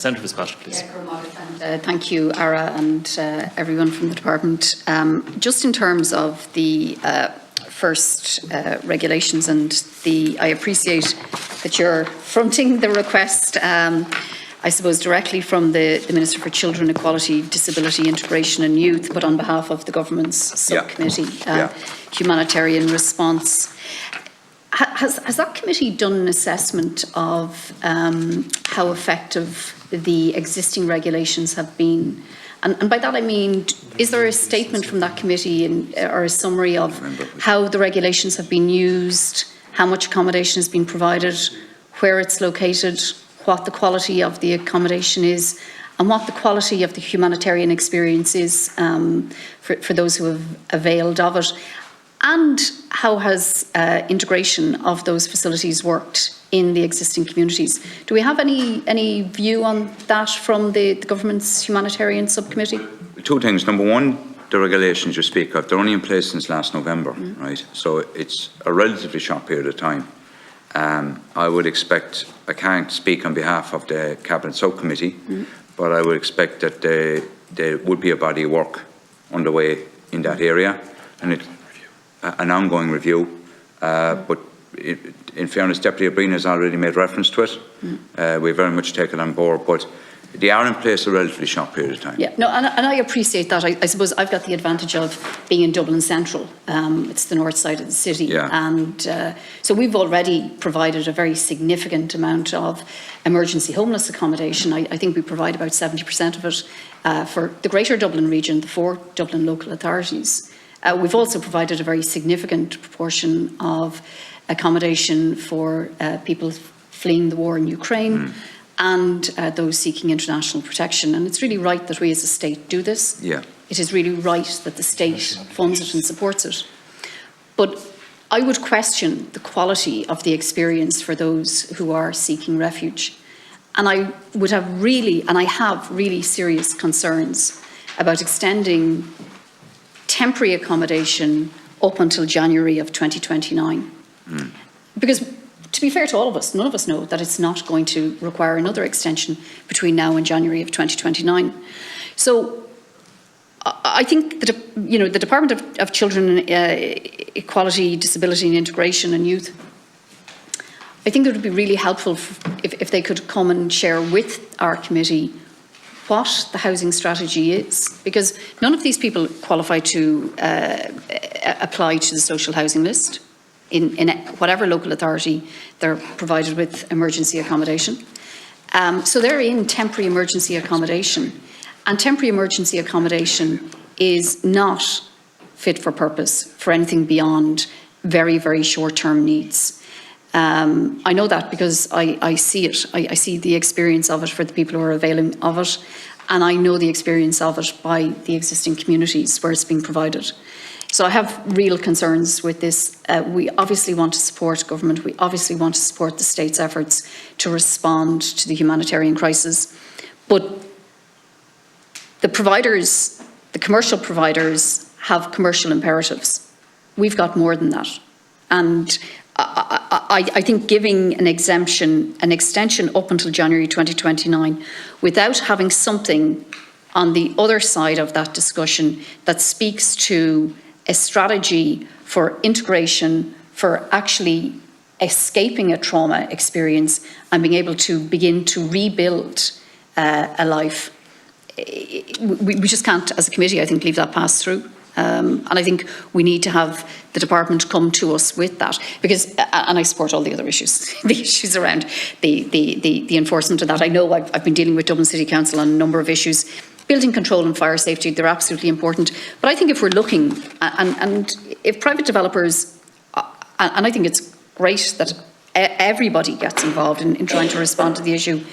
Senator Fitzpatrick, please. Thank you, Ara, and everyone from the department. Just in terms of the first regulations, and I appreciate that you're fronting the request, I suppose directly from the Minister for Children, Equality, Disability, Integration and Youth, but on behalf of the Government's Subcommittee, Humanitarian Response. Has that committee done an assessment of how effective the existing regulations have been? And by that I mean, is there a statement from that committee or a summary of how the regulations have been used, how much accommodation has been provided, where it's located, what the quality of the accommodation is, and what the quality of the humanitarian experience is for those who have availed of it? And how has integration of those facilities worked in the existing communities? Do we have any view on that from the Government's Humanitarian Subcommittee? Two things. Number one, the regulations you speak of, they're only in place since last November, right? So it's a relatively short period of time. I would expect, I can't speak on behalf of the Cabinet Subcommittee, but I would expect that there would be a body of work underway in that area, and an ongoing review, but in fairness, Deputy O'Brien has already made reference to it. We very much take it on board, but they are in place a relatively short period of time. Yeah, no, and I appreciate that. I suppose I've got the advantage of being in Dublin Central. It's the north side of the city, and so we've already provided a very significant amount of emergency homeless accommodation. I think we provide about 70% of it for the Greater Dublin region, the 4 Dublin local authorities. We've also provided a very significant proportion of accommodation for people fleeing the war in Ukraine and those seeking international protection. And it's really right that we as a state do this. Yeah. It is really right that the state funds it and supports it. But I would question the quality of the experience for those who are seeking refuge. And I would have really, and I have really serious concerns about extending temporary accommodation up until January of 2029. Because to be fair to all of us, none of us know that it's not going to require another extension between now and January of 2029. So I think that, the Department of Children, Equality, Disability and Integration and Youth, I think it would be really helpful if they could come and share with our committee what the housing strategy is, because none of these people qualify to apply to the social housing list in whatever local authority they're provided with emergency accommodation. So they're in temporary emergency accommodation, and temporary emergency accommodation is not fit for purpose for anything beyond very, very short-term needs. I know that because I see it. I see the experience of it for the people who are availing of it, and I know the experience of it by the existing communities where it's being provided. So I have real concerns with this. We obviously want to support government. We obviously want to support the state's efforts to respond to the humanitarian crisis. But the providers, the commercial providers, have commercial imperatives. We've got more than that. And I think giving an exemption, an extension up until January 2029, without having something on the other side of that discussion that speaks to a strategy for integration, for actually escaping a trauma experience and being able to begin to rebuild a life, we just can't, as a committee, I think, leave that pass through. And I think we need to have the department come to us with that, because, and I support all the other issues, the issues around the enforcement of that. I know I've been dealing with Dublin City Council on a number of issues. Building control and fire safety, they're absolutely important. But I think if we're looking, and if private developers, and I think it's great that everybody gets involved in trying to respond to the issue,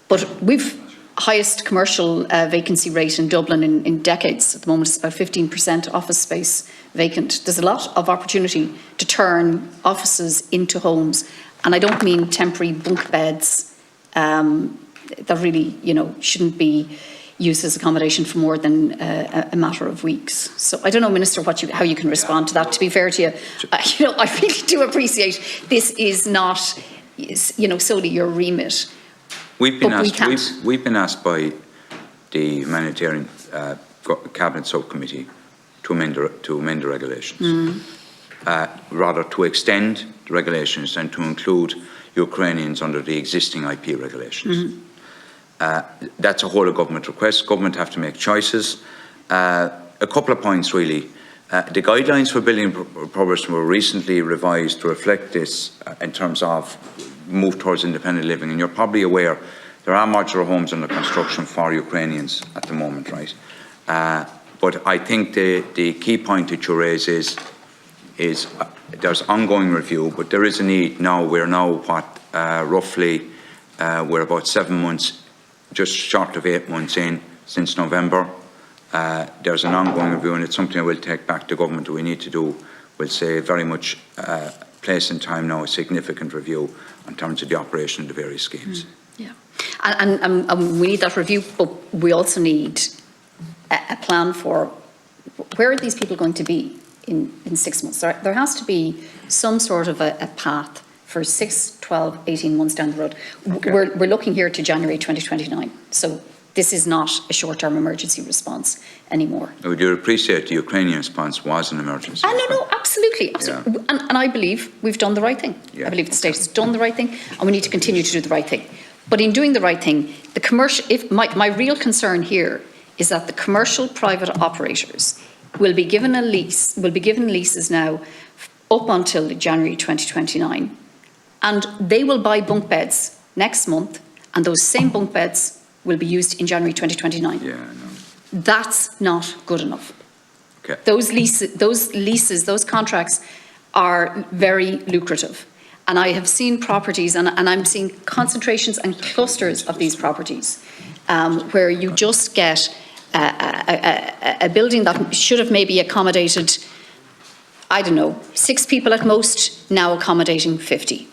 but we've highest commercial vacancy rate in Dublin in decades. At the moment, it's about 15% office space vacant. There's a lot of opportunity to turn offices into homes, and I don't mean temporary bunk beds that really, shouldn't be used as accommodation for more than a matter of weeks. So I don't know, Minister, how you can respond to that. To be fair to you, I really do appreciate this is not, solely your remit. We've been But we asked. can't. We've been asked by the humanitarian cabinet subcommittee to amend the regulations, rather to extend the regulations and to include Ukrainians under the existing IP regulations. That's a whole of government request. Government have to make choices. A couple of points really. The guidelines for building progress were recently revised to reflect this in terms of move towards independent living. And you're probably aware there are modular homes under construction for Ukrainians at the moment, right? But I think the key point that you raise is there's ongoing review, but there is a need now. We're now roughly we're about 7 months, just short of 8 months in since November. There's an ongoing review, and it's something I will take back to government. We need to do, we'll say, very much place in time now, a significant review in terms of the operation of the various schemes. Yeah, and we need that review, but we also need a plan for where are these people going to be in 6 months. There has to be some sort of a path for 6, 12, 18 months down the road. Okay. We're looking here to January 2029, so this is not a short-term emergency response anymore. Would you appreciate the Ukrainian response was an emergency? No, absolutely. Yeah. And I believe we've done the right thing. Yeah. I believe the state has done the right thing, and we need to continue to do the right thing. But in doing the right thing, the commercial, my real concern here is that the commercial private operators will be given leases now up until January 2029, and they will buy bunk beds next month, and those same bunk beds will be used in January 2029. Yeah, no. That's not good enough. Okay. Those leases, those contracts are very lucrative. And I have seen properties, and I'm seeing concentrations and clusters of these properties, where you just get a building that should have maybe accommodated, I don't know, 6 people at most, now accommodating 50.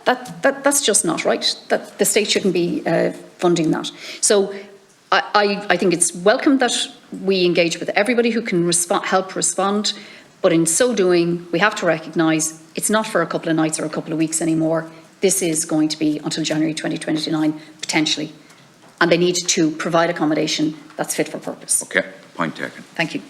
That's just not right. That the state shouldn't be funding that. So I think it's welcome that we engage with everybody who can help respond, but in so doing, we have to recognise it's not for a couple of nights or a couple of weeks anymore. This is going to be until January 2029, potentially. And they need to provide accommodation that's fit for purpose. Okay, point taken. Thank you.